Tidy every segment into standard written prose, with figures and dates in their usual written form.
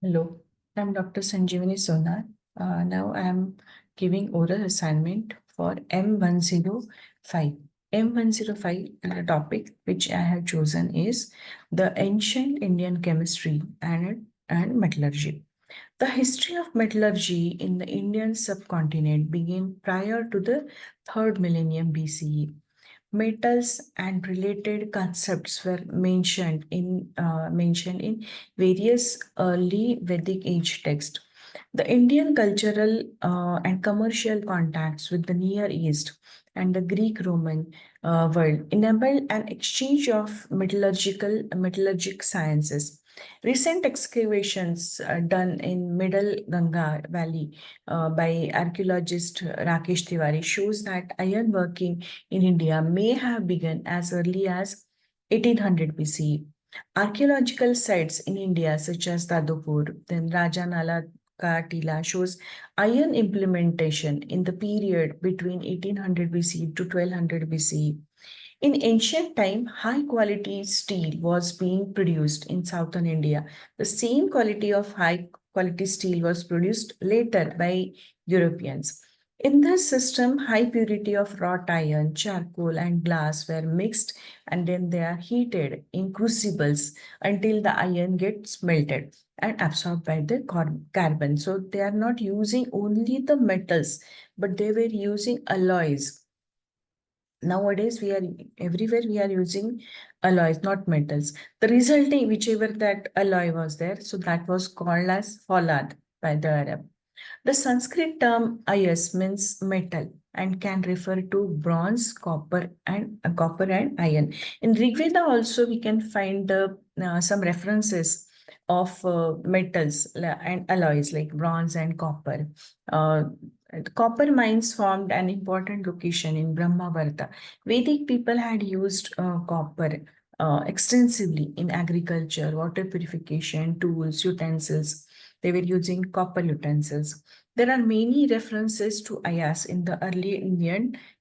Hello, I'm Dr. Sanjivani Sonar. Now I'm giving oral assignment for M105. M105 topic which I have chosen is the ancient Indian chemistry and metallurgy. The history of metallurgy in the Indian subcontinent began prior to the 3rd millennium BCE. Metals and related concepts were mentioned in various early Vedic age texts. The Indian cultural and commercial contacts with the Near East and the Greek Roman world enabled an exchange of metallurgic sciences. Recent excavations done in Middle Ganga Valley by archaeologist Rakesh Tiwari shows that iron working in India may have begun as early as 1800 BCE. Archaeological sites in India, such as Tadopur, then Rajanala Tila, shows iron implementation in the period between 1800 BCE to 1200 BCE. In ancient time, high quality steel was being produced in southern India. The same quality of high quality steel was produced later by Europeans. In this system, high purity of wrought iron, charcoal, and glass were mixed and then they are heated in crucibles until the iron gets melted and absorbed by the carbon. So they are not using only the metals, but they were using alloys. Nowadays we are everywhere we are using alloys, not metals. The resulting whichever that alloy was there, so that was called as folad by the Arab. The Sanskrit term ayas means metal and can refer to bronze, copper and iron. In Rig Veda also we can find some references of metals and alloys like bronze and copper. Uh, Copper mines formed an important location in Brahmavarta. Vedic people had used copper extensively in agriculture, water purification, tools, utensils. They were using copper utensils. There are many references to ayas in the early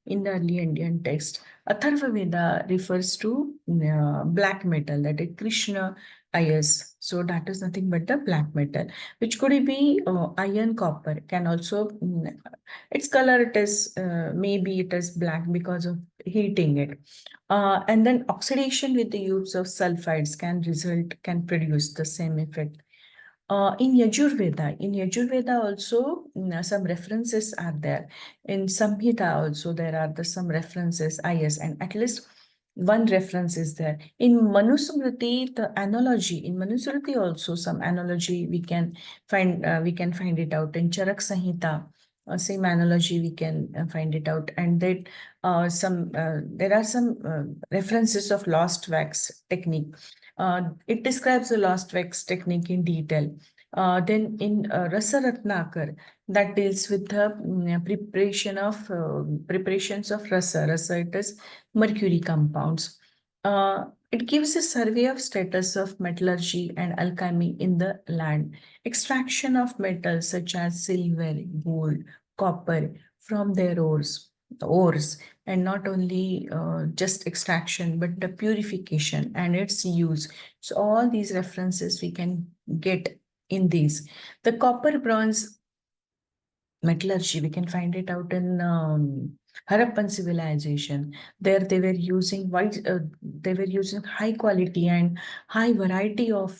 Indian text. Atharva Veda refers to black metal, that is Krishna ayas. So that is nothing but the black metal, which could be iron copper. Can also its color it is maybe it is black because of heating it. And then oxidation with the use of sulfides can produce the same effect. In Yajurveda also some references are there. In Samhita also there are some references, yes, and at least one reference is there. In Manusmriti, in Manusmriti also some analogy we can find it out. In Charak Samhita, same analogy we can find it out. And that there are some references of lost wax technique. It describes the lost wax technique in detail. Then in Rasaratnakar, that deals with the preparations of rasa. Rasa, it is mercury compounds. It gives a survey of status of metallurgy and alchemy in the land. Extraction of metals such as silver, gold, copper from their ores, and not only just extraction, but the purification and its use. So all these references we can get in these. The copper bronze metallurgy, we can find it out in Harappan civilization. There they were using high quality and high variety of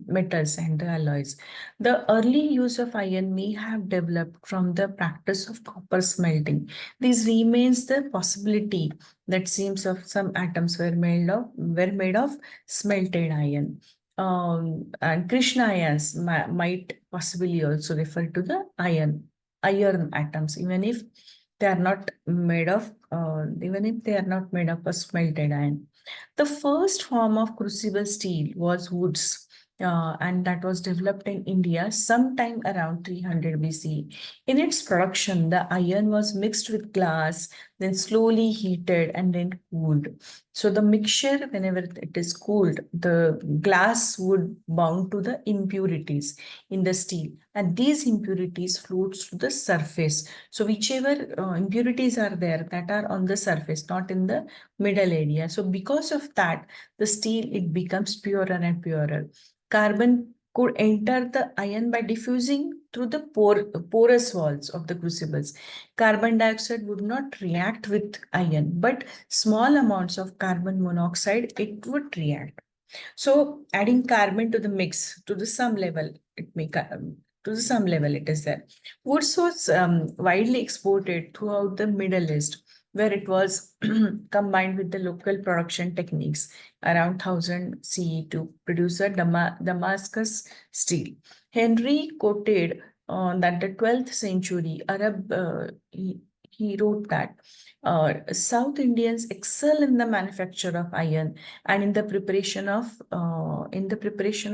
metals and the alloys. The early use of iron may have developed from the practice of copper smelting. This remains the possibility that seems of some atoms were made of smelted iron. And Krishna ions might possibly also refer to the iron atoms, even if they are not made of a smelted iron. The first form of crucible steel was woods, and that was developed in India sometime around 300 BC. In its production, the iron was mixed with glass, then slowly heated and then cooled. So the mixture, whenever it is cooled, the glass would bound to the impurities in the steel, and these impurities floats to the surface. So whichever impurities are there that are on the surface, not in the middle area. So because of that, the steel it becomes purer and purer. Carbon could enter the iron by diffusing through the porous walls of the crucibles. Carbon dioxide would not react with iron, but small amounts of carbon monoxide it would react. So adding carbon to the mix to the some level, it may to the some level it is there. Wood was widely exported throughout the Middle East, where it was combined with the local production techniques around 1000 CE to produce a Damascus steel. Henry quoted that the 12th century Arab, he wrote that South Indians excel in the manufacture of iron and in the preparation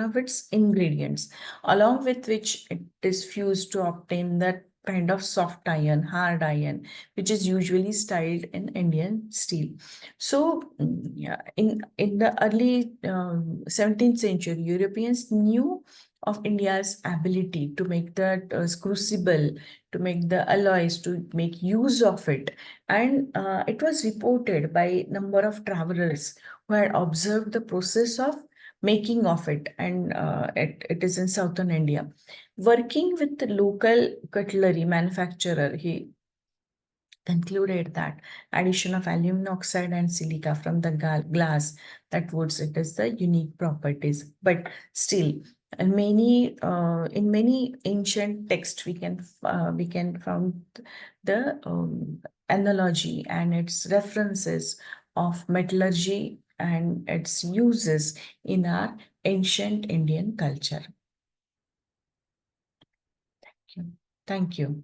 of its ingredients, along with which it is fused to obtain that kind of soft iron, hard iron, which is usually styled in Indian steel. So, yeah, in the early 17th century, Europeans knew of India's ability to make that crucible, to make the alloys, to make use of it, and it was reported by number of travelers who had observed the process of making of it, and it is in southern India. Working with the local cutlery manufacturer, he concluded that addition of aluminum oxide and silica from the glass that woods it is the unique properties. But still, in many ancient texts we can found the analogy and its references of metallurgy and its uses in our ancient Indian culture. Thank you. Thank you.